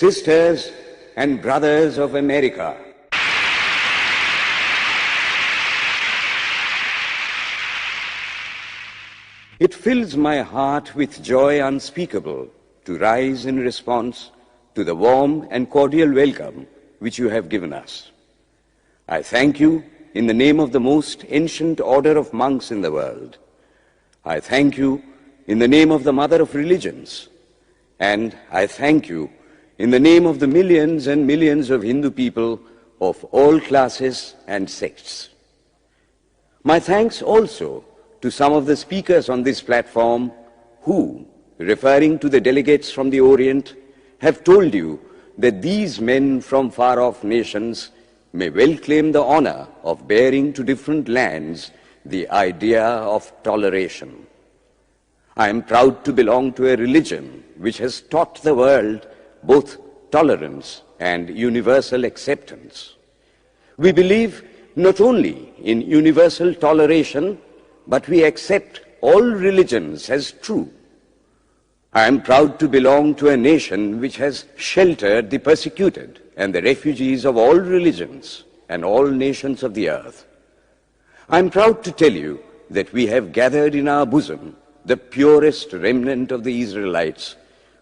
sisters and brothers of America. It fills my heart with joy unspeakable to rise in response to the warm and cordial welcome which you have given us. I thank you in the name of the most ancient order of monks in the world. I thank you in the name of the mother of religions. And I thank you in the name of the millions and millions of Hindu people of all classes and sects. My thanks also to some of the speakers on this platform who, referring to the delegates from the Orient, have told you that these men from far-off nations may well claim the honor of bearing to different lands the idea of toleration. I am proud to belong to a religion which has taught the world both tolerance and universal acceptance. We believe not only in universal toleration, but we accept all religions as true. I am proud to belong to a nation which has sheltered the persecuted and the refugees of all religions and all nations of the earth. I am proud to tell you that we have gathered in our bosom the purest remnant of the Israelites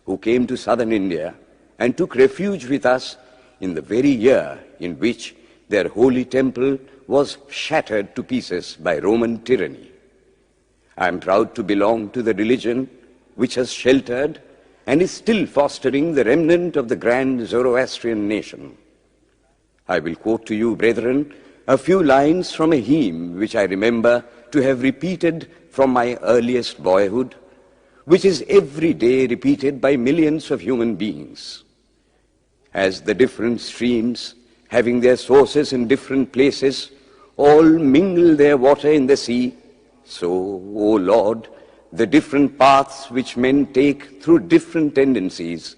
who came to southern India and took refuge with us in the very year in which their holy temple was shattered to pieces by Roman tyranny. I am proud to belong to the religion which has sheltered and is still fostering the remnant of the grand Zoroastrian nation. I will quote to you, brethren, a few lines from a hymn which I remember to have repeated from my earliest boyhood, which is every day repeated by millions of human beings. As the different streams, having their sources in different places, all mingle their water in the sea, so, O Lord, the different paths which men take through different tendencies,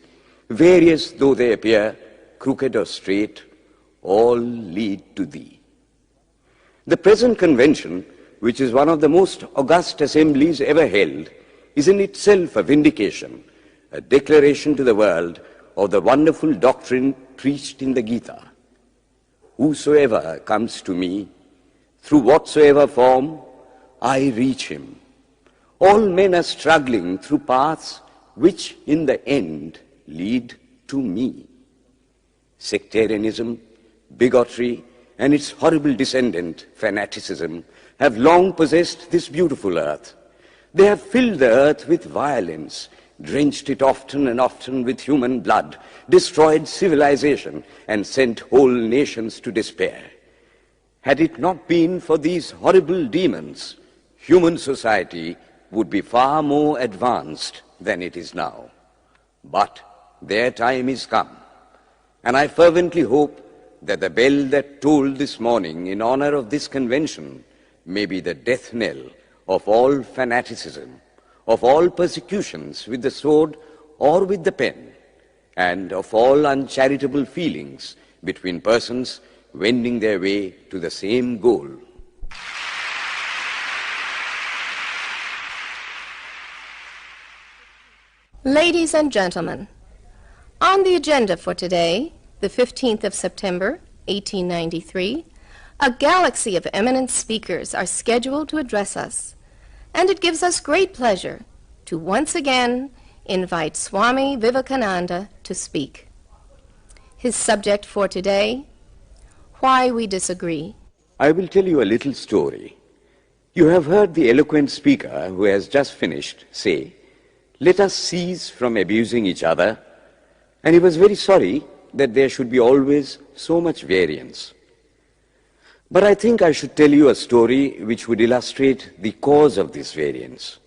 various though they appear, crooked or straight, all lead to Thee. The present convention, which is one of the most august assemblies ever held, is in itself a vindication, a declaration to the world of the wonderful doctrine preached in the Gita. Whosoever comes to me, through whatsoever form, I reach him. All men are struggling through paths which in the end lead to me. Sectarianism, bigotry, and its horrible descendant, fanaticism, have long possessed this beautiful earth. They have filled the earth with violence, drenched it often and often with human blood, destroyed civilization, and sent whole nations to despair. Had it not been for these horrible demons, human society would be far more advanced than it is now. But their time is come, and I fervently hope that the bell that tolled this morning in honor of this convention may be the death knell of all fanaticism, of all persecutions with the sword or with the pen, and of all uncharitable feelings between persons wending their way to the same goal. Ladies and gentlemen, on the agenda for today, the 15th of September, 1893, a galaxy of eminent speakers are scheduled to address us, and it gives us great pleasure to once again invite Swami Vivekananda to speak. His subject for today, Why We Disagree. I will tell you a little story. You have heard the eloquent speaker who has just finished say, "Let us cease from abusing each other," and he was very sorry that there should be always so much variance. But I think I should tell you a story which would illustrate the cause of this variance.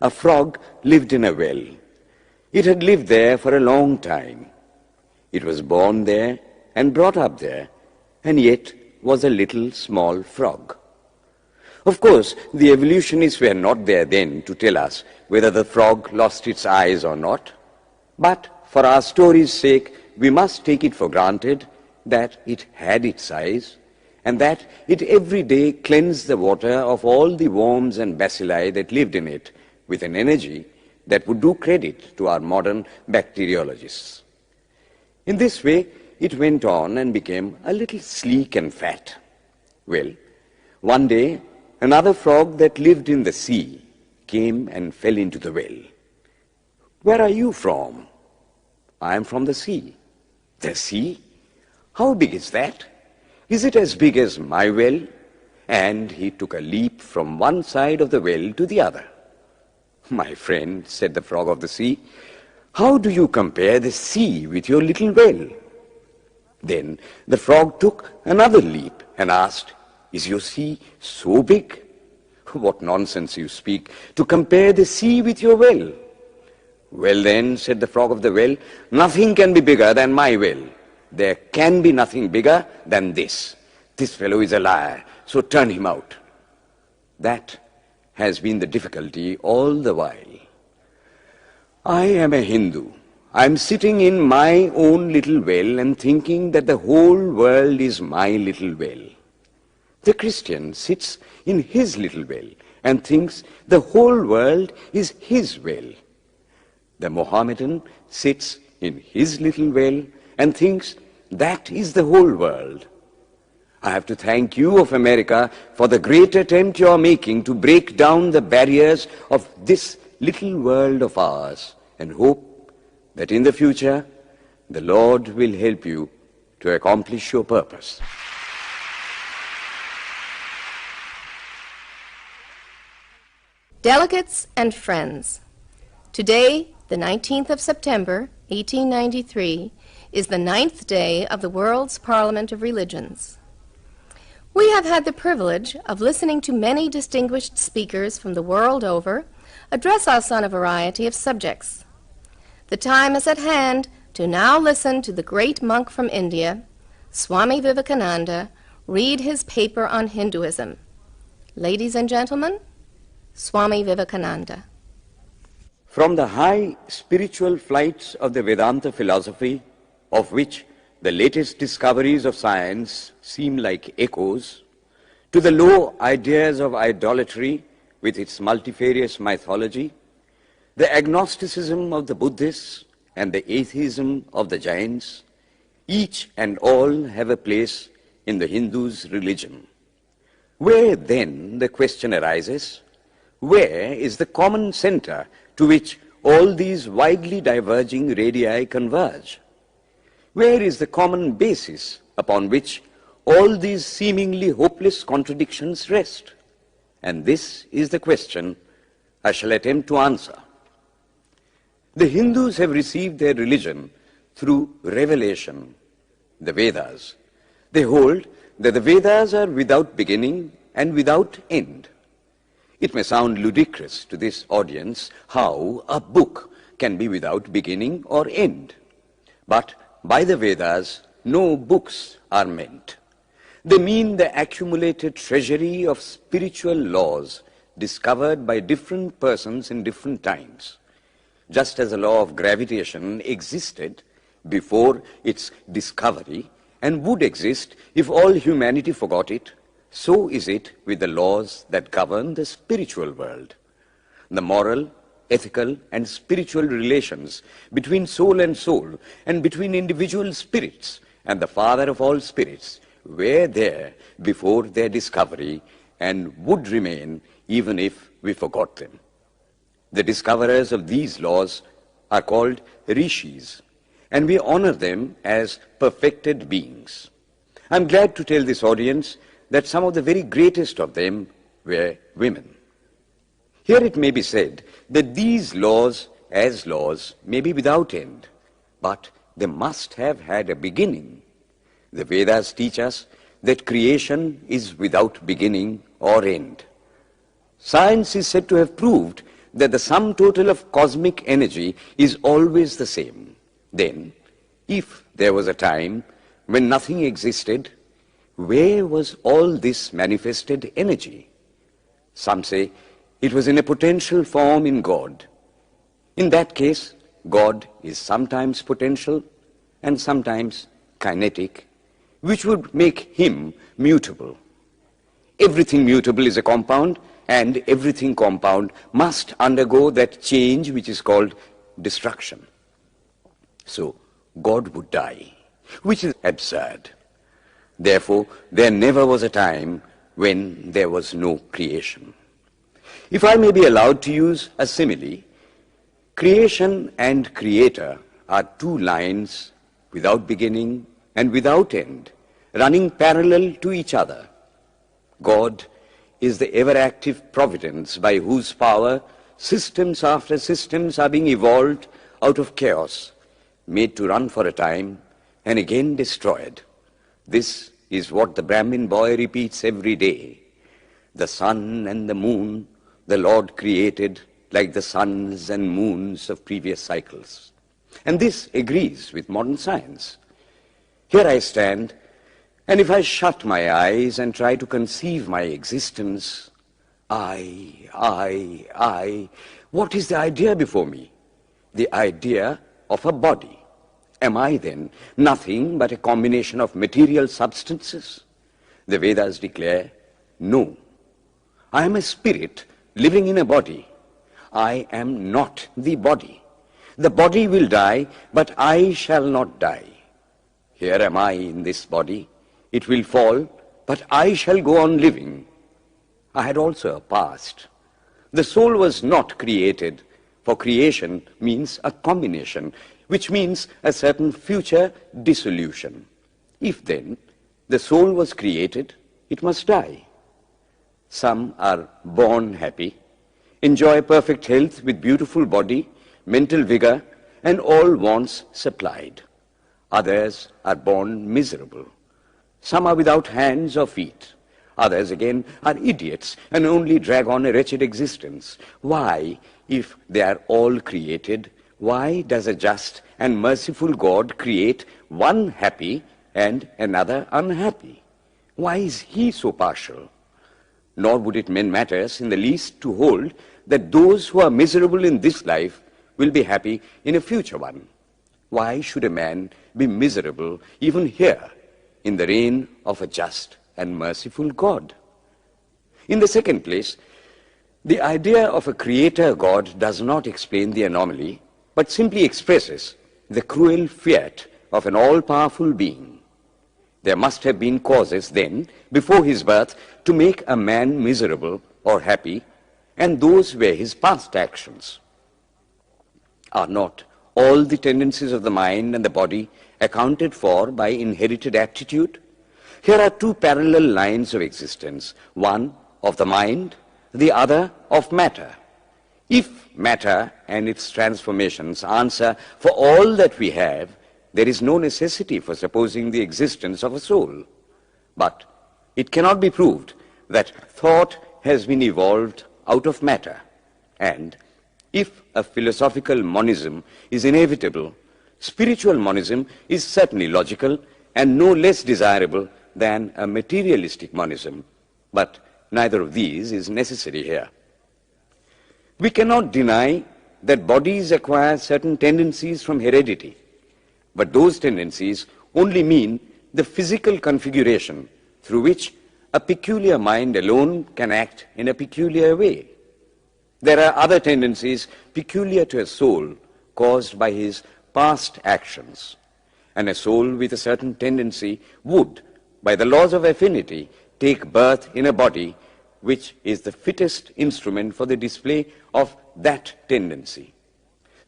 A frog lived in a well. It had lived there for a long time. It was born there and brought up there, and yet was a little small frog. Of course, the evolutionists were not there then to tell us whether the frog lost its eyes or not, but for our story's sake, we must take it for granted that it had its eyes, and that it every day cleansed the water of all the worms and bacilli that lived in it with an energy that would do credit to our modern bacteriologists. In this way, it went on and became a little sleek and fat. Well, one day, another frog that lived in the sea came and fell into the well. "Where are you from?" "I am from the sea." "The sea? How big is that? Is it as big as my well?" And he took a leap from one side of the well to the other. "My friend," said the frog of the sea, "how do you compare the sea with your little well?" Then the frog took another leap and asked, "Is your sea so big?" "What nonsense you speak, to compare the sea with your well." "Well then," said the frog of the well, "nothing can be bigger than my well. There can be nothing bigger than this. This fellow is a liar, so turn him out." That has been the difficulty all the while. I am a Hindu. I am sitting in my own little well and thinking that the whole world is my little well. The Christian sits in his little well and thinks the whole world is his well. The Mohammedan sits in his little well and thinks that is the whole world. I have to thank you of America for the great attempt you are making to break down the barriers of this little world of ours, and hope that in the future the Lord will help you to accomplish your purpose. Delegates and friends, today, the 19th of September, 1893, is the 9th day of the World's Parliament of Religions. We have had the privilege of listening to many distinguished speakers from the world over address us on a variety of subjects. The time is at hand to now listen to the great monk from India, Swami Vivekananda, read his paper on Hinduism. Ladies and gentlemen, Swami Vivekananda. From the high spiritual flights of the Vedanta philosophy, of which the latest discoveries of science seem like echoes, to the low ideas of idolatry with its multifarious mythology, the agnosticism of the Buddhists and the atheism of the Jains, each and all have a place in the Hindu's religion. Where then, the question arises, where is the common center to which all these widely diverging radii converge? Where is the common basis upon which all these seemingly hopeless contradictions rest? And this is the question I shall attempt to answer. The Hindus have received their religion through revelation, the Vedas. They hold that the Vedas are without beginning and without end. It may sound ludicrous to this audience how a book can be without beginning or end. But by the Vedas, no books are meant. They mean the accumulated treasury of spiritual laws discovered by different persons in different times. Just as the law of gravitation existed before its discovery and would exist if all humanity forgot it, so is it with the laws that govern the spiritual world. The moral, ethical, and spiritual relations between soul and between individual spirits and the Father of all spirits were there before their discovery and would remain even if we forgot them. The discoverers of these laws are called rishis, and we honor them as perfected beings. I'm glad to tell this audience that some of the very greatest of them were women. Here it may be said that these laws, as laws, may be without end, but they must have had a beginning. The Vedas teach us that creation is without beginning or end. Science is said to have proved that the sum total of cosmic energy is always the same. Then, if there was a time when nothing existed, where was all this manifested energy? Some say it was in a potential form in God. In that case, God is sometimes potential and sometimes kinetic, which would make him mutable. Everything mutable is a compound, and everything compound must undergo that change which is called destruction. So, God would die, which is absurd. Therefore, there never was a time when there was no creation. If I may be allowed to use a simile, creation and creator are two lines without beginning and without end, running parallel to each other. God is the ever-active providence by whose power systems after systems are being evolved out of chaos, made to run for a time and again destroyed. This is what the Brahmin boy repeats every day. The sun and the moon the Lord created like the suns and moons of previous cycles. And this agrees with modern science. Here I stand, and if I shut my eyes and try to conceive my existence, what is the idea before me? The idea of a body. Am I then nothing but a combination of material substances? The Vedas declare, no. I am a spirit living in a body. I am not the body. The body will die, but I shall not die. Here am I in this body. It will fall, but I shall go on living. I had also a past. The soul was not created, for creation means a combination, which means a certain future dissolution. If then the soul was created, it must die. Some are born happy, enjoy perfect health with beautiful body, mental vigor, and all wants supplied. Others are born miserable. Some are without hands or feet. Others again are idiots and only drag on a wretched existence. Why, if they are all created, why does a just and merciful God create one happy and another unhappy? Why is he so partial? Nor would it mend matters in the least to hold that those who are miserable in this life will be happy in a future one. Why should a man be miserable even here in the reign of a just and merciful God? In the second place, the idea of a creator God does not explain the anomaly, but simply expresses the cruel fiat of an all-powerful being. There must have been causes then, before his birth, to make a man miserable or happy, and those were his past actions. Are not all the tendencies of the mind and the body accounted for by inherited aptitude? Here are two parallel lines of existence, one of the mind, the other of matter. If matter and its transformations answer for all that we have, there is no necessity for supposing the existence of a soul. But it cannot be proved that thought has been evolved out of matter. And if a philosophical monism is inevitable, spiritual monism is certainly logical and no less desirable than a materialistic monism. But neither of these is necessary here. We cannot deny that bodies acquire certain tendencies from heredity, but those tendencies only mean the physical configuration through which a peculiar mind alone can act in a peculiar way. There are other tendencies peculiar to a soul caused by his past actions, and a soul with a certain tendency would, by the laws of affinity, take birth in a body which is the fittest instrument for the display of that tendency.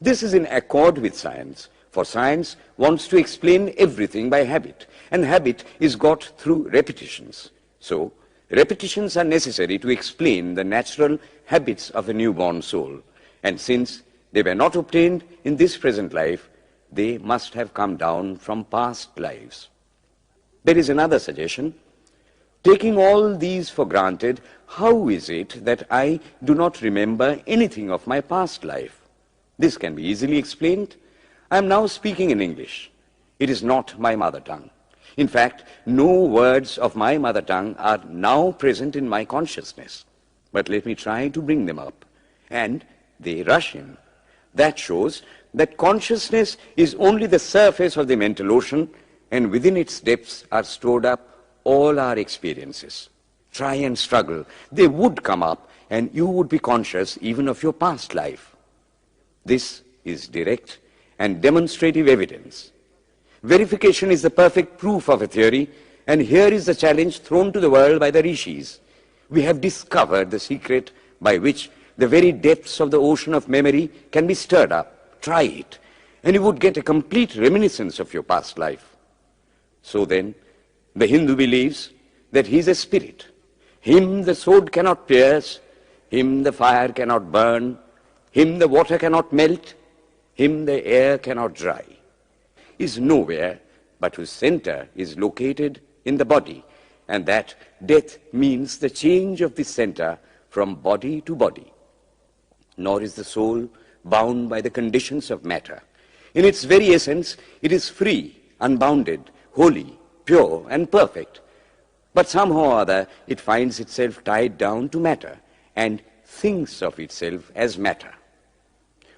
This is in accord with science, for science wants to explain everything by habit, and habit is got through repetitions. So, repetitions are necessary to explain the natural habits of a newborn soul, and since they were not obtained in this present life, they must have come down from past lives. There is another suggestion. Taking all these for granted, how is it that I do not remember anything of my past life? This can be easily explained. I am now speaking in English. It is not my mother tongue. In fact, no words of my mother tongue are now present in my consciousness. But let me try to bring them up. And they rush in. That shows that consciousness is only the surface of the mental ocean, and within its depths are stored up all our experiences. Try and struggle. They would come up, and you would be conscious even of your past life. This is direct and demonstrative evidence. Verification is the perfect proof of a theory, and here is the challenge thrown to the world by the rishis. We have discovered the secret by which the very depths of the ocean of memory can be stirred up. Try it, and you would get a complete reminiscence of your past life. So then, the Hindu believes that he is a spirit. Him the sword cannot pierce, him the fire cannot burn, him the water cannot melt, him the air cannot dry. Is nowhere but whose center is located in the body, and that death means the change of this center from body to body. Nor is the soul bound by the conditions of matter. In its very essence, it is free, unbounded, holy, pure, and perfect. But somehow or other, it finds itself tied down to matter and thinks of itself as matter.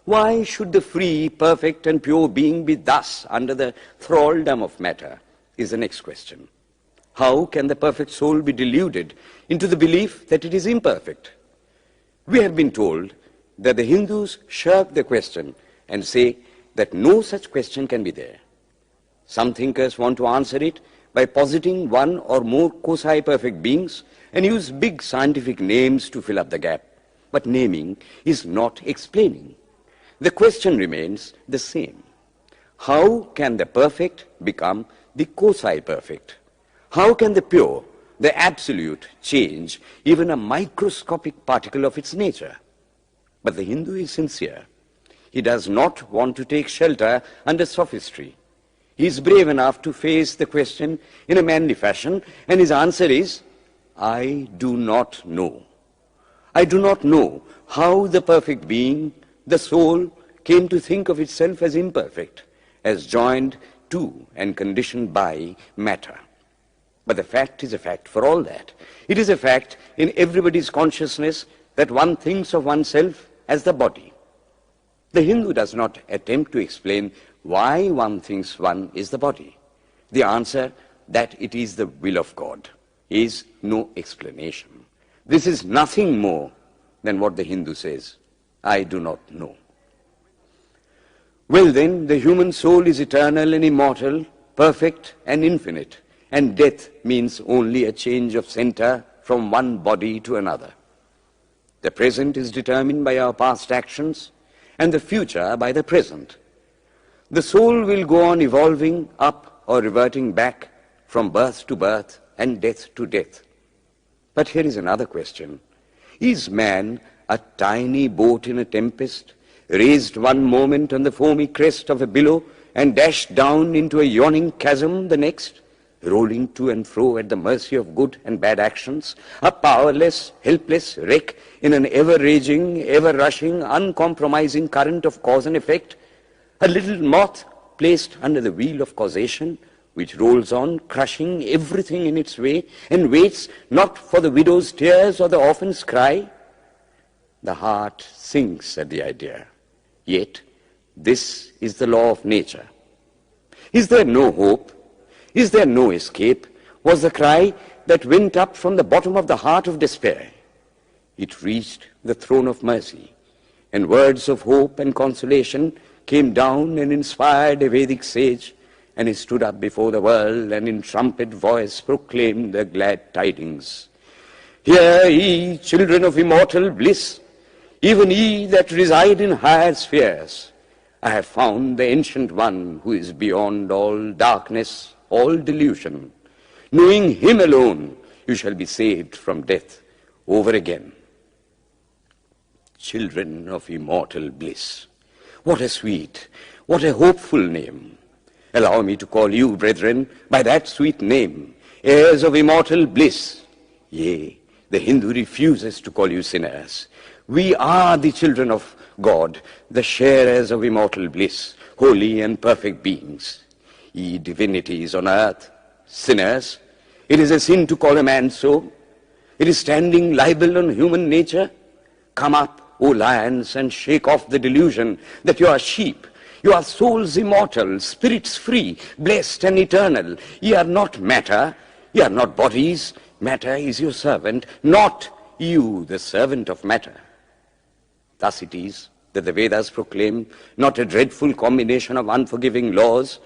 Why should the free, perfect, and pure being be thus under the thraldom of matter, is the next question. How can the perfect soul be deluded into the belief that it is imperfect? We have been told that the Hindus shirk the question and say that no such question can be there. Some thinkers want to answer it by positing one or more quasi-perfect beings and use big scientific names to fill up the gap. But naming is not explaining. The question remains the same. How can the perfect become the quasi-perfect? How can the pure, the absolute, change even a microscopic particle of its nature? But the Hindu is sincere. He does not want to take shelter under sophistry. He is brave enough to face the question in a manly fashion, and his answer is, I do not know. I do not know how the perfect being, the soul, came to think of itself as imperfect, as joined to and conditioned by matter. But the fact is a fact for all that. It is a fact in everybody's consciousness that one thinks of oneself as the body. The Hindu does not attempt to explain why one thinks one is the body. The answer, that it is the will of God, is no explanation. This is nothing more than what the Hindu says, I do not know. Well then, the human soul is eternal and immortal, perfect and infinite, and death means only a change of center from one body to another. The present is determined by our past actions, and the future by the present. The soul will go on evolving up or reverting back from birth to birth and death to death. But here is another question. Is man a tiny boat in a tempest, raised one moment on the foamy crest of a billow and dashed down into a yawning chasm the next, rolling to and fro at the mercy of good and bad actions, a powerless, helpless wreck in an ever-raging, ever-rushing, uncompromising current of cause and effect, a little moth placed under the wheel of causation, which rolls on, crushing everything in its way, and waits not for the widow's tears or the orphan's cry? The heart sinks at the idea. Yet, this is the law of nature. Is there no hope? Is there no escape? Was the cry that went up from the bottom of the heart of despair. It reached the throne of mercy, and words of hope and consolation came down and inspired a Vedic sage, and he stood up before the world and in trumpet voice proclaimed the glad tidings. Hear ye, children of immortal bliss, even ye that reside in higher spheres. I have found the ancient one who is beyond all darkness, all delusion. Knowing him alone, you shall be saved from death over again. Children of immortal bliss. What a sweet, what a hopeful name. Allow me to call you, brethren, by that sweet name, heirs of immortal bliss. Yea, the Hindu refuses to call you sinners. We are the children of God, the sharers of immortal bliss, holy and perfect beings. Ye divinities on earth, sinners, it is a sin to call a man so. It is standing libel on human nature. Come up, O lions, and shake off the delusion that you are sheep. You are souls immortal, spirits free, blessed and eternal. Ye are not matter, ye are not bodies. Matter is your servant, not you the servant of matter. Thus it is that the Vedas proclaim not a dreadful combination of unforgiving laws,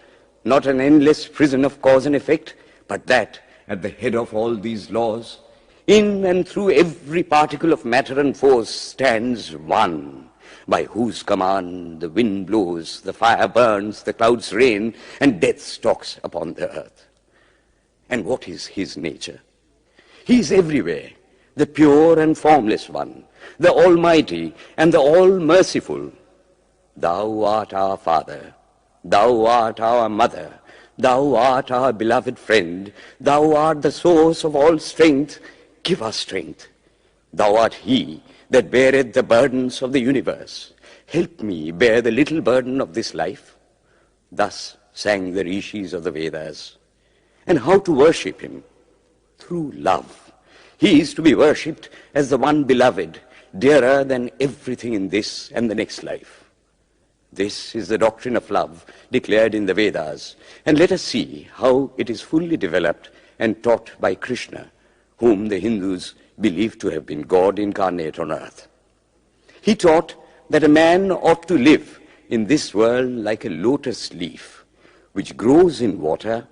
not an endless prison of cause and effect, but that at the head of all these laws, in and through every particle of matter and force stands one, by whose command the wind blows, the fire burns, the clouds rain, and death stalks upon the earth. And what is his nature? He is everywhere, the pure and formless one, the Almighty and the All-Merciful. Thou art our Father, thou art our Mother, thou art our beloved friend, thou art the source of all strength, give us strength. Thou art he that beareth the burdens of the universe. Help me bear the little burden of this life. Thus sang the rishis of the Vedas. And how to worship him? Through love. He is to be worshipped as the one beloved, dearer than everything in this and the next life. This is the doctrine of love declared in the Vedas, and let us see how it is fully developed and taught by Krishna, whom the Hindus believe to have been God incarnate on earth. He taught that a man ought to live in this world like a lotus leaf, which grows in water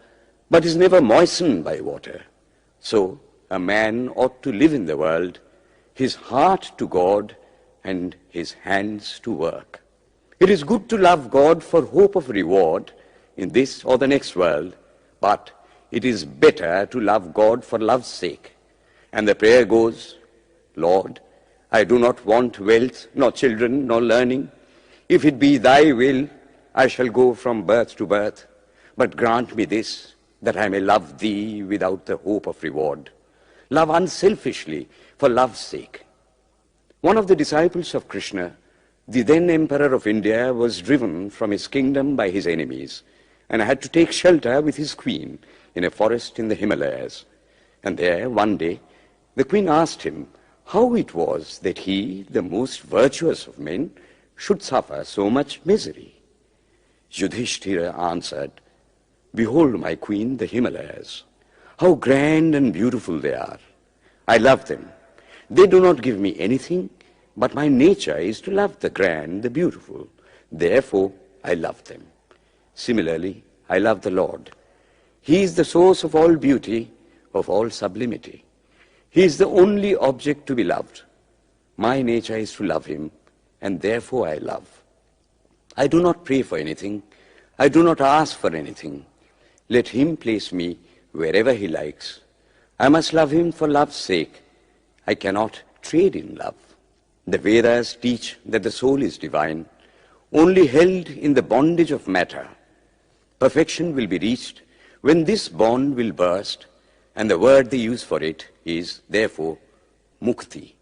but is never moistened by water. So a man ought to live in the world, his heart to God and his hands to work. It is good to love God for hope of reward in this or the next world, but it is better to love God for love's sake. And the prayer goes, Lord, I do not want wealth, nor children, nor learning. If it be thy will, I shall go from birth to birth. But grant me this, that I may love thee without the hope of reward. Love unselfishly for love's sake. One of the disciples of Krishna, the then Emperor of India, was driven from his kingdom by his enemies and had to take shelter with his queen in a forest in the Himalayas. And there, one day, the queen asked him how it was that he, the most virtuous of men, should suffer so much misery. Yudhishthira answered, Behold, my queen, the Himalayas. How grand and beautiful they are. I love them. They do not give me anything, but my nature is to love the grand, the beautiful. Therefore, I love them. Similarly, I love the Lord. He is the source of all beauty, of all sublimity. He is the only object to be loved. My nature is to love him, and therefore I love. I do not pray for anything. I do not ask for anything. Let him place me wherever he likes. I must love him for love's sake. I cannot trade in love. The Vedas teach that the soul is divine, only held in the bondage of matter. Perfection will be reached when this bond will burst, and the word they use for it is, therefore, mukti,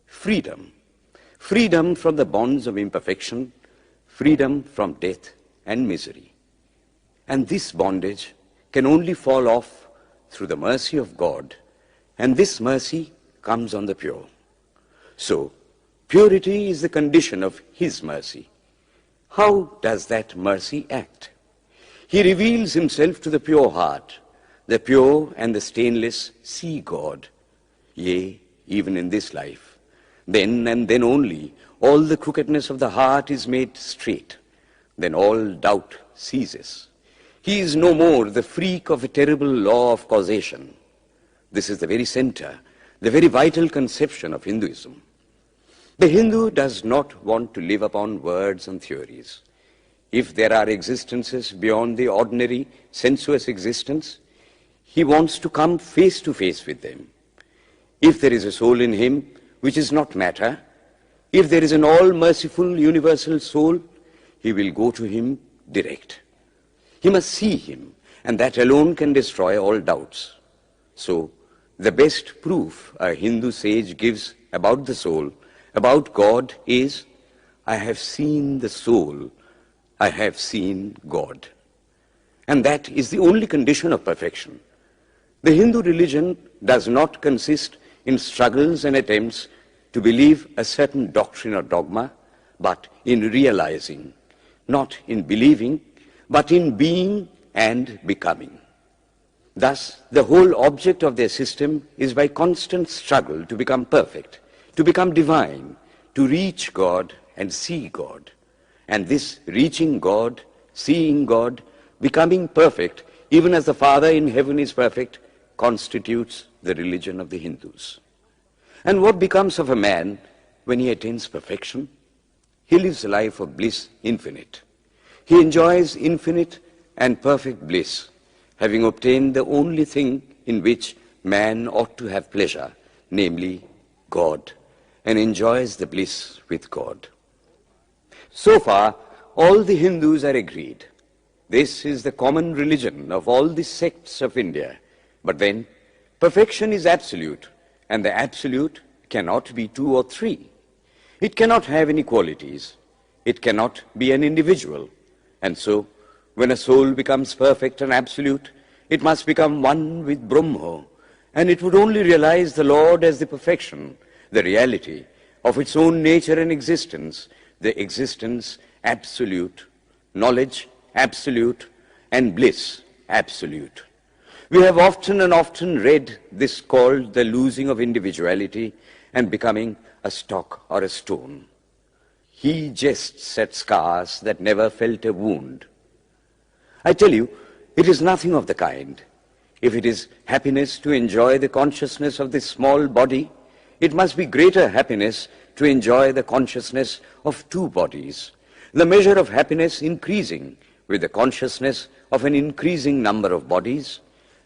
freedom. Freedom from the bonds of imperfection, freedom from death and misery. And this bondage can only fall off through the mercy of God, and this mercy comes on the pure. So, purity is the condition of his mercy. How does that mercy act? He reveals himself to the pure heart. The pure and the stainless see God. Yea, even in this life. Then and then only, all the crookedness of the heart is made straight. Then all doubt ceases. He is no more the freak of a terrible law of causation. This is the very center, the very vital conception of Hinduism. The Hindu does not want to live upon words and theories. If there are existences beyond the ordinary sensuous existence, he wants to come face to face with them. If there is a soul in him which is not matter, if there is an all-merciful universal soul, he will go to him direct. He must see him, and that alone can destroy all doubts. So, the best proof a Hindu sage gives about the soul, about God, is, I have seen the soul, I have seen God. And that is the only condition of perfection. The Hindu religion does not consist in struggles and attempts to believe a certain doctrine or dogma, but in realizing, not in believing, but in being and becoming. Thus, the whole object of their system is by constant struggle to become perfect, to become divine, to reach God and see God. And this reaching God, seeing God, becoming perfect, even as the Father in heaven is perfect, constitutes the religion of the Hindus. And what becomes of a man when he attains perfection? He lives a life of bliss infinite. He enjoys infinite and perfect bliss, having obtained the only thing in which man ought to have pleasure, namely God, and enjoys the bliss with God. So far, all the Hindus are agreed. This is the common religion of all the sects of India. But then, perfection is absolute, and the absolute cannot be two or three. It cannot have any qualities. It cannot be an individual. And so, when a soul becomes perfect and absolute, it must become one with Brahma, and it would only realize the Lord as the perfection, the reality of its own nature and existence, the existence absolute, knowledge absolute, and bliss absolute. We have often and often read this called the losing of individuality and becoming a stock or a stone. He jests at scars that never felt a wound. I tell you, it is nothing of the kind. If it is happiness to enjoy the consciousness of this small body, it must be greater happiness to enjoy the consciousness of two bodies, the measure of happiness increasing with the consciousness of an increasing number of bodies,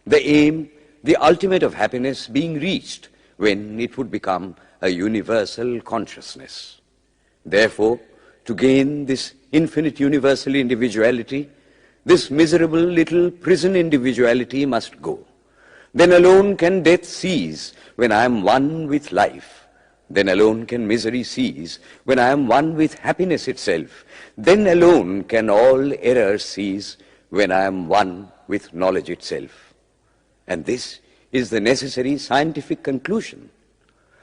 the aim, the ultimate of happiness being reached when it would become a universal consciousness. Therefore, to gain this infinite universal individuality, this miserable little prison individuality must go. Then alone can death cease when I am one with life. Then alone can misery cease when I am one with happiness itself. Then alone can all error cease when I am one with knowledge itself. And this is the necessary scientific conclusion.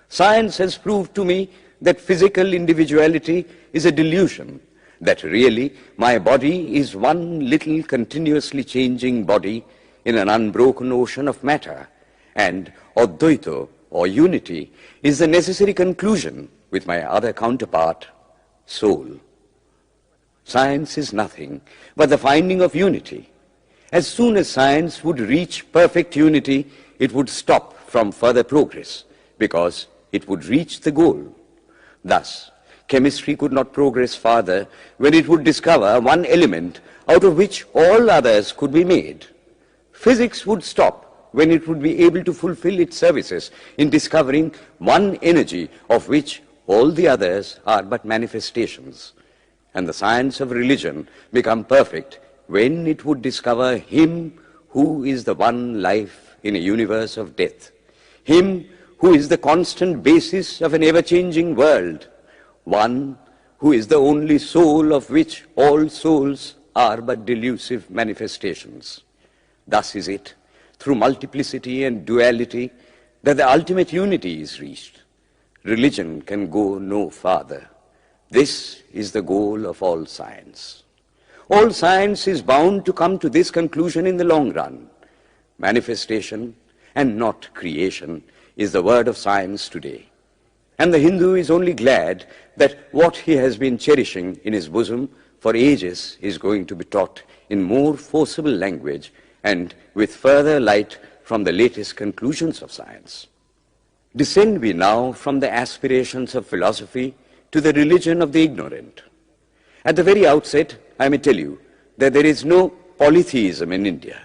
Science has proved to me that physical individuality is a delusion, that really my body is one little continuously changing body in an unbroken ocean of matter, and Advaita, or unity, is the necessary conclusion with my other counterpart, soul. Science is nothing but the finding of unity. As soon as science would reach perfect unity, it would stop from further progress, because it would reach the goal. Thus, chemistry could not progress farther when it would discover one element out of which all others could be made. Physics would stop when it would be able to fulfill its services in discovering one energy of which all the others are but manifestations. And the science of religion become perfect when it would discover Him who is the one life in a universe of death, Him who is the constant basis of an ever-changing world, one who is the only soul of which all souls are but delusive manifestations. Thus is it, through multiplicity and duality, that the ultimate unity is reached. Religion can go no farther. This is the goal of all science. All science is bound to come to this conclusion in the long run. Manifestation and not creation is the word of science today. And the Hindu is only glad that what he has been cherishing in his bosom for ages is going to be taught in more forcible language and with further light from the latest conclusions of science. Descend we now from the aspirations of philosophy to the religion of the ignorant. At the very outset, I may tell you that there is no polytheism in India.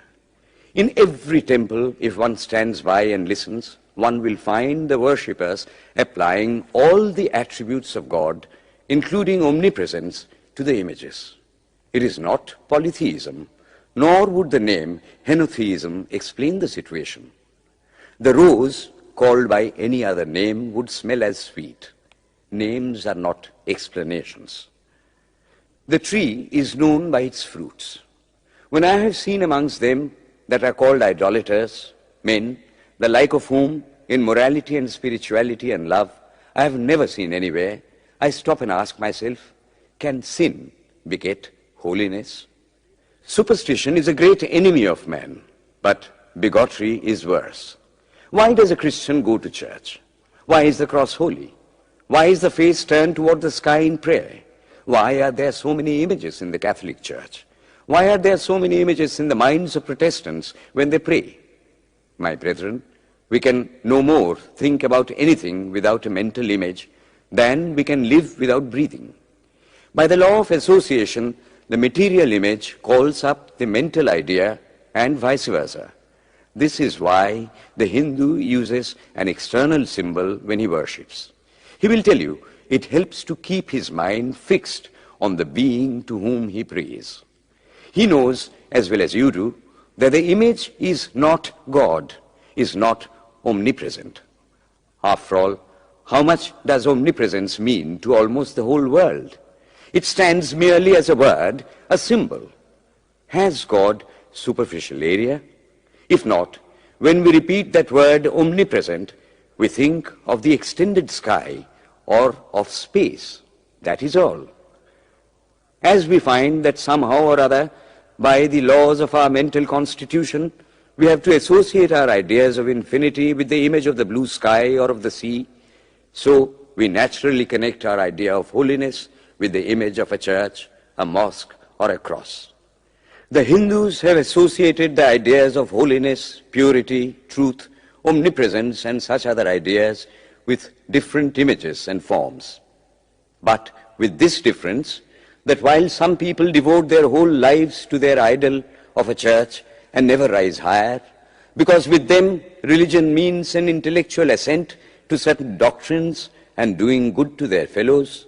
In every temple, if one stands by and listens, one will find the worshippers applying all the attributes of God, including omnipresence, to the images. It is not polytheism, nor would the name henotheism explain the situation. The rose, called by any other name, would smell as sweet. Names are not explanations. The tree is known by its fruits. When I have seen amongst them that are called idolaters, men, the like of whom, in morality and spirituality and love, I have never seen anywhere, I stop and ask myself, can sin beget holiness? Superstition is a great enemy of man, but bigotry is worse. Why does a Christian go to church? Why is the cross holy? Why is the face turned toward the sky in prayer? Why are there so many images in the Catholic Church? Why are there so many images in the minds of Protestants when they pray? My brethren, we can no more think about anything without a mental image than we can live without breathing. By the law of association, the material image calls up the mental idea and vice versa. This is why the Hindu uses an external symbol when he worships. He will tell you it helps to keep his mind fixed on the being to whom he prays. He knows, as well as you do, that the image is not God, is not omnipresent. After all, how much does omnipresence mean to almost the whole world? It stands merely as a word, a symbol. Has God superficial area? If not, when we repeat that word omnipresent, we think of the extended sky or of space. That is all. As we find that somehow or other, by the laws of our mental constitution, we have to associate our ideas of infinity with the image of the blue sky or of the sea, so we naturally connect our idea of holiness with the image of a church, a mosque, or a cross. The Hindus have associated the ideas of holiness, purity, truth, omnipresence, and such other ideas with different images and forms. But with this difference, that while some people devote their whole lives to their idol of a church and never rise higher, because with them religion means an intellectual assent to certain doctrines and doing good to their fellows,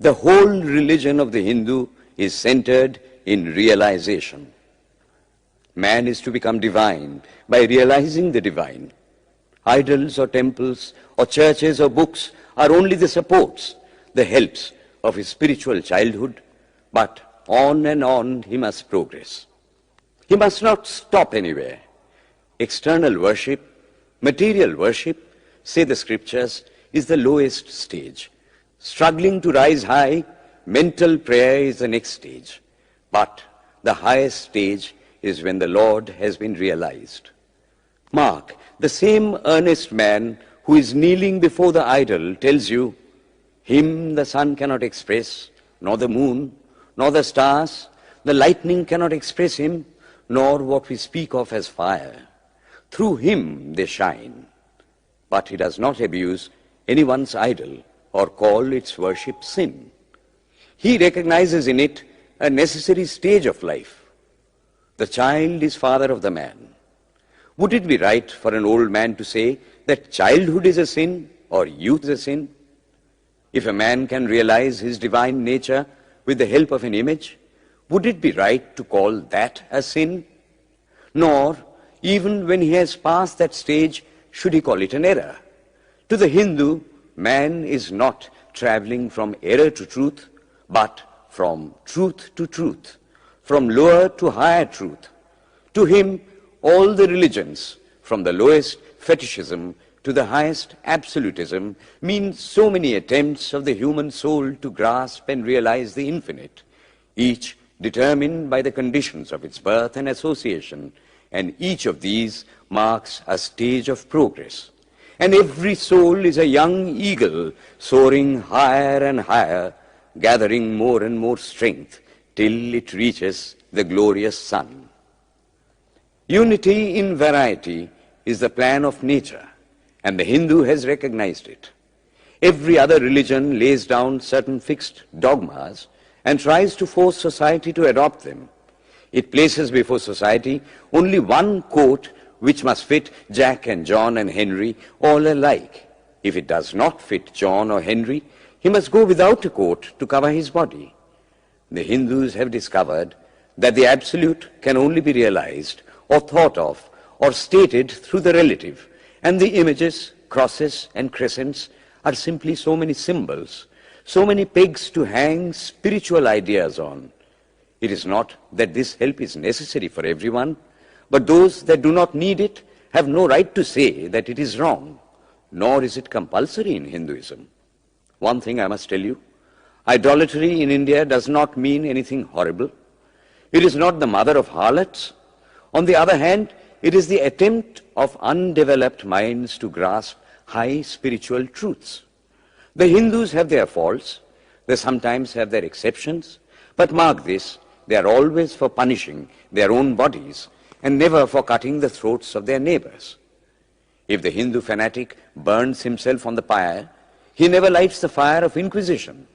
the whole religion of the Hindu is centered in realization. Man is to become divine by realizing the divine. Idols or temples or churches or books are only the supports, the helps of his spiritual childhood, but on and on he must progress. He must not stop anywhere. External worship, material worship, say the scriptures, is the lowest stage. Struggling to rise high, mental prayer is the next stage. But the highest stage is when the Lord has been realized. Mark, the same earnest man who is kneeling before the idol tells you, him the sun cannot express, nor the moon, nor the stars, the lightning cannot express him, nor what we speak of as fire. Through him they shine. But he does not abuse anyone's idol or call its worship sin. He recognizes in it a necessary stage of life. The child is father of the man. Would it be right for an old man to say that childhood is a sin or youth is a sin? If a man can realize his divine nature with the help of an image, would it be right to call that a sin? Nor, even when he has passed that stage, should he call it an error. To the Hindu, man is not traveling from error to truth, but from truth to truth, from lower to higher truth. To him, all the religions, from the lowest fetishism to the highest absolutism, mean so many attempts of the human soul to grasp and realize the infinite, each determined by the conditions of its birth and association, and each of these marks a stage of progress. And every soul is a young eagle soaring higher and higher, gathering more and more strength till it reaches the glorious sun. Unity in variety is the plan of nature, and the Hindu has recognized it. Every other religion lays down certain fixed dogmas and tries to force society to adopt them. It places before society only one coat which must fit Jack and John and Henry all alike. If it does not fit John or Henry, he must go without a coat to cover his body. The Hindus have discovered that the absolute can only be realized or thought of or stated through the relative, and the images, crosses and crescents are simply so many symbols, so many pegs to hang spiritual ideas on. It is not that this help is necessary for everyone, but those that do not need it have no right to say that it is wrong, nor is it compulsory in Hinduism. One thing I must tell you, idolatry in India does not mean anything horrible. It is not the mother of harlots. On the other hand, it is the attempt of undeveloped minds to grasp high spiritual truths. The Hindus have their faults, they sometimes have their exceptions, but mark this, they are always for punishing their own bodies and never for cutting the throats of their neighbors. If the Hindu fanatic burns himself on the pyre, he never lights the fire of inquisition.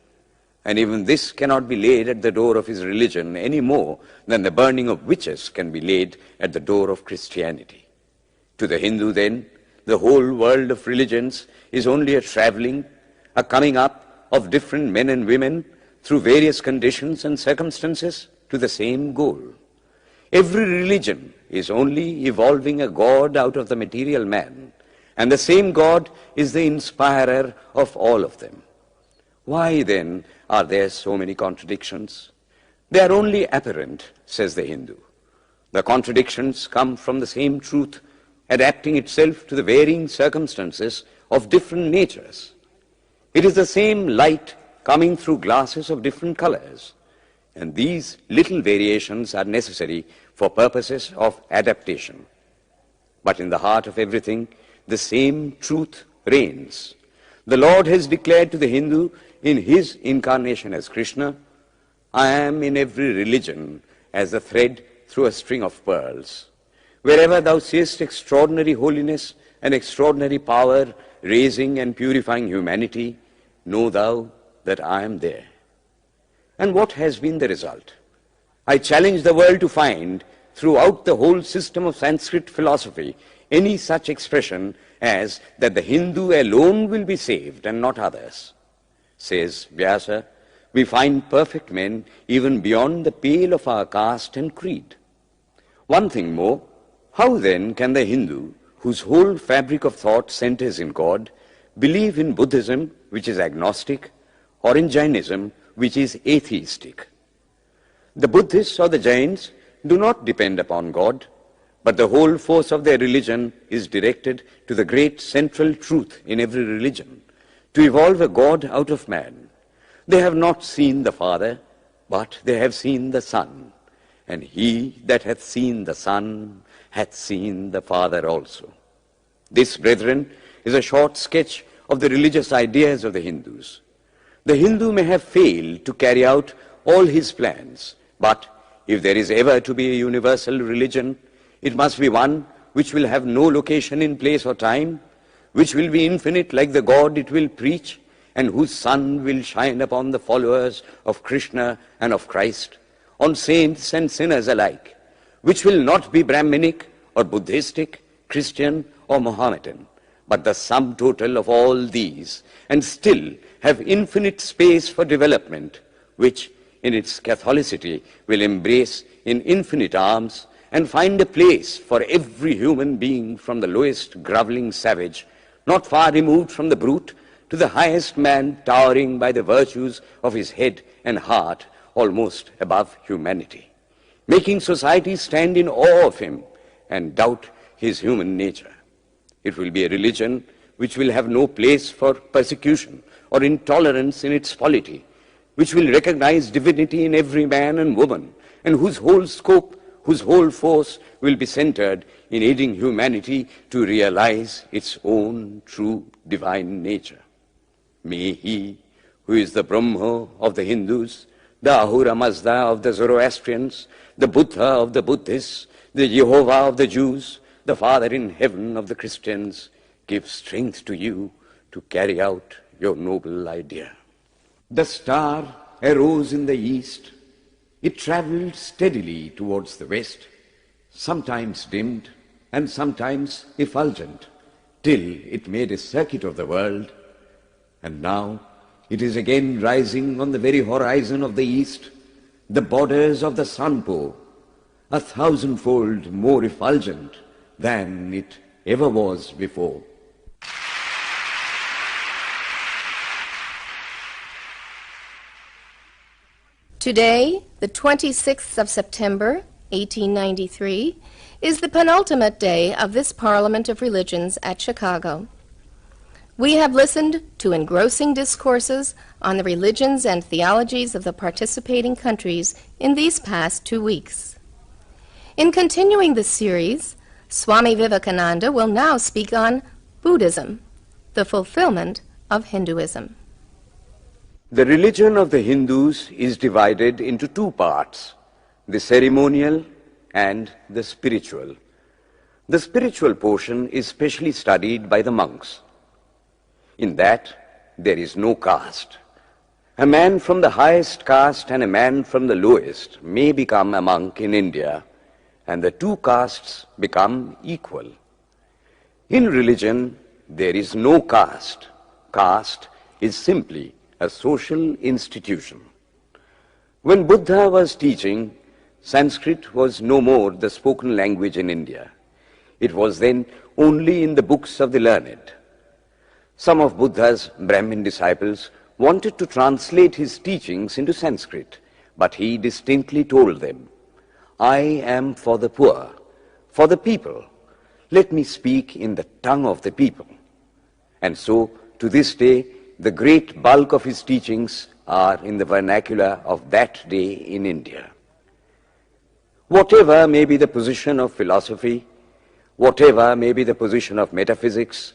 And even this cannot be laid at the door of his religion any more than the burning of witches can be laid at the door of Christianity. To the Hindu, then, the whole world of religions is only a traveling, a coming up of different men and women through various conditions and circumstances to the same goal. Every religion is only evolving a God out of the material man, and the same God is the inspirer of all of them. Why, then, are there so many contradictions? They are only apparent, says the Hindu. The contradictions come from the same truth, adapting itself to the varying circumstances of different natures. It is the same light coming through glasses of different colors, and these little variations are necessary for purposes of adaptation. But in the heart of everything, the same truth reigns. The Lord has declared to the Hindu in his incarnation as Krishna, I am in every religion as a thread through a string of pearls. Wherever thou seest extraordinary holiness and extraordinary power raising and purifying humanity, know thou that I am there. And what has been the result? I challenge the world to find throughout the whole system of Sanskrit philosophy any such expression as that the Hindu alone will be saved and not others. Says Vyasa, we find perfect men even beyond the pale of our caste and creed. One thing more, how then can the Hindu, whose whole fabric of thought centers in God, believe in Buddhism, which is agnostic, or in Jainism, which is atheistic? The Buddhists or the Jains do not depend upon God, but the whole force of their religion is directed to the great central truth in every religion, to evolve a God out of man. They have not seen the Father, but they have seen the Son. And he that hath seen the Son hath seen the Father also. This, brethren, is a short sketch of the religious ideas of the Hindus. The Hindu may have failed to carry out all his plans, but if there is ever to be a universal religion, it must be one which will have no location in place or time, which will be infinite like the God it will preach, and whose sun will shine upon the followers of Krishna and of Christ, on saints and sinners alike, which will not be Brahminic or Buddhistic, Christian or Mohammedan, but the sum total of all these, and still have infinite space for development, which in its Catholicity will embrace in infinite arms and find a place for every human being from the lowest groveling savage, not far removed from the brute, to the highest man towering by the virtues of his head and heart almost above humanity, making society stand in awe of him and doubt his human nature. It will be a religion which will have no place for persecution or intolerance in its polity, which will recognize divinity in every man and woman, and whose whole scope, whose whole force will be centered in aiding humanity to realize its own true divine nature. May he, who is the Brahma of the Hindus, the Ahura Mazda of the Zoroastrians, the Buddha of the Buddhists, the Jehovah of the Jews, the Father in heaven of the Christians, give strength to you to carry out your noble idea. The star arose in the east. It traveled steadily towards the west, sometimes dimmed and sometimes effulgent, till it made a circuit of the world. And now it is again rising on the very horizon of the east, the borders of the sun-pole, 1,000-fold more effulgent than it ever was before. Today, the 26th of September, 1893, is the penultimate day of this Parliament of Religions at Chicago. We have listened to engrossing discourses on the religions and theologies of the participating countries in these past 2 weeks. In continuing this series, Swami Vivekananda will now speak on Buddhism, the fulfillment of Hinduism. The religion of the Hindus is divided into two parts, the ceremonial and the spiritual. The spiritual portion is specially studied by the monks. In that, there is no caste. A man from the highest caste and a man from the lowest may become a monk in India, and the two castes become equal. In religion, there is no caste. Caste is simply a social institution. When Buddha was teaching, Sanskrit was no more the spoken language in India. It was then only in the books of the learned. Some of Buddha's Brahmin disciples wanted to translate his teachings into Sanskrit, but he distinctly told them, "I am for the poor, for the people. Let me speak in the tongue of the people." And so, to this day, the great bulk of his teachings are in the vernacular of that day in India. Whatever may be the position of philosophy, whatever may be the position of metaphysics,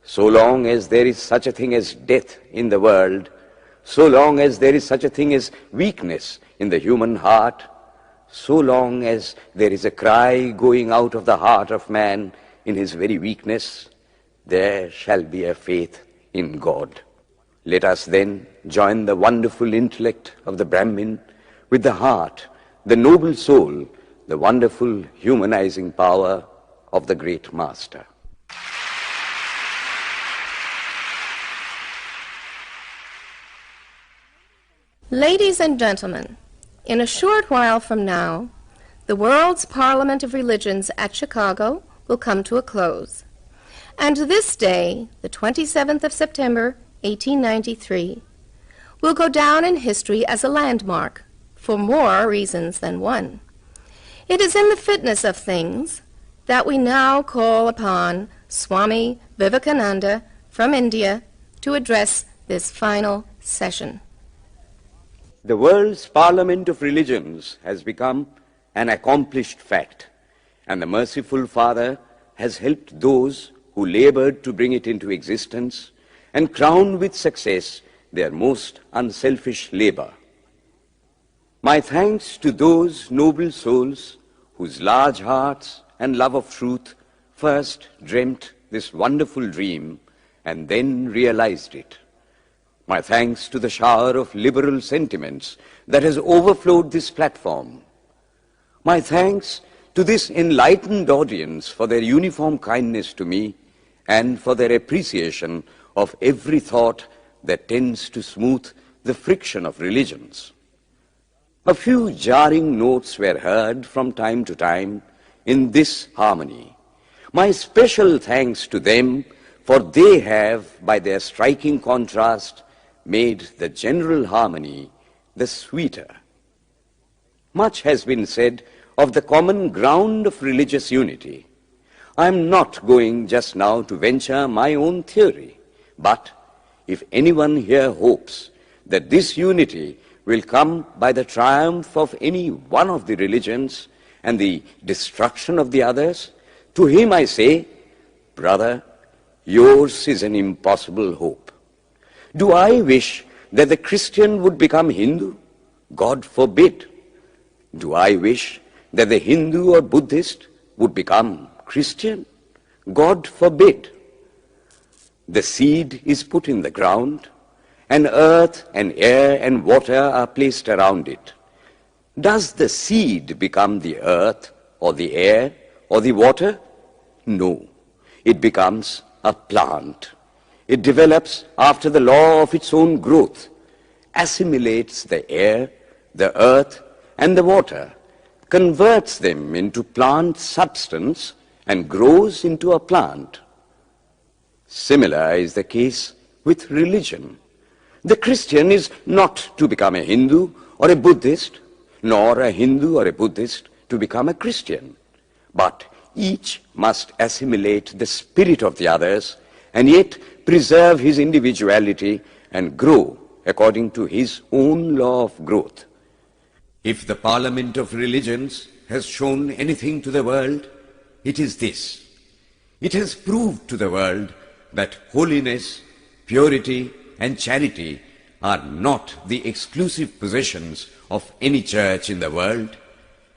so long as there is such a thing as death in the world, so long as there is such a thing as weakness in the human heart, so long as there is a cry going out of the heart of man in his very weakness, there shall be a faith in God. Let us then join the wonderful intellect of the Brahmin with the heart, the noble soul, the wonderful humanizing power of the great Master. Ladies and gentlemen, in a short while from now, the World's Parliament of Religions at Chicago will come to a close. And this day, the 27th of September, 1893, will go down in history as a landmark for more reasons than one. It is in the fitness of things that we now call upon Swami Vivekananda from India to address this final session. The world's Parliament of Religions has become an accomplished fact, and the merciful Father has helped those who labored to bring it into existence and crown with success their most unselfish labor. My thanks to those noble souls whose large hearts and love of truth first dreamt this wonderful dream and then realized it. My thanks to the shower of liberal sentiments that has overflowed this platform. My thanks to this enlightened audience for their uniform kindness to me and for their appreciation of every thought that tends to smooth the friction of religions. A few jarring notes were heard from time to time in this harmony. My special thanks to them, for they have, by their striking contrast, made the general harmony the sweeter. Much has been said of the common ground of religious unity. I am not going just now to venture my own theory, but if anyone here hopes that this unity will come by the triumph of any one of the religions and the destruction of the others, to him I say, brother, yours is an impossible hope. Do I wish that the Christian would become Hindu? God forbid. Do I wish that the Hindu or Buddhist would become Christian? God forbid. The seed is put in the ground, and earth and air and water are placed around it. Does the seed become the earth or the air or the water? No. It becomes a plant. It develops after the law of its own growth, assimilates the air, the earth, and the water, converts them into plant substance, and grows into a plant. Similar is the case with religion. The Christian is not to become a Hindu or a Buddhist, nor a Hindu or a Buddhist to become a Christian, but each must assimilate the spirit of the others and yet preserve his individuality and grow according to his own law of growth. If the Parliament of Religions has shown anything to the world, it is this. It has proved to the world that holiness, purity, and charity are not the exclusive possessions of any church in the world,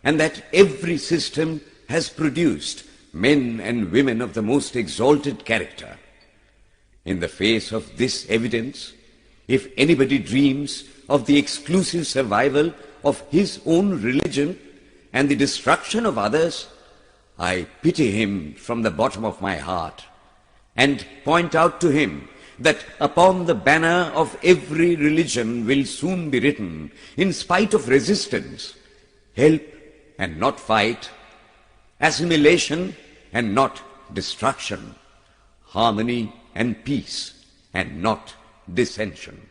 and that every system has produced men and women of the most exalted character. In the face of this evidence, if anybody dreams of the exclusive survival of his own religion and the destruction of others, I pity him from the bottom of my heart and point out to him that upon the banner of every religion will soon be written, in spite of resistance, help and not fight, assimilation and not destruction, harmony and peace and not dissension.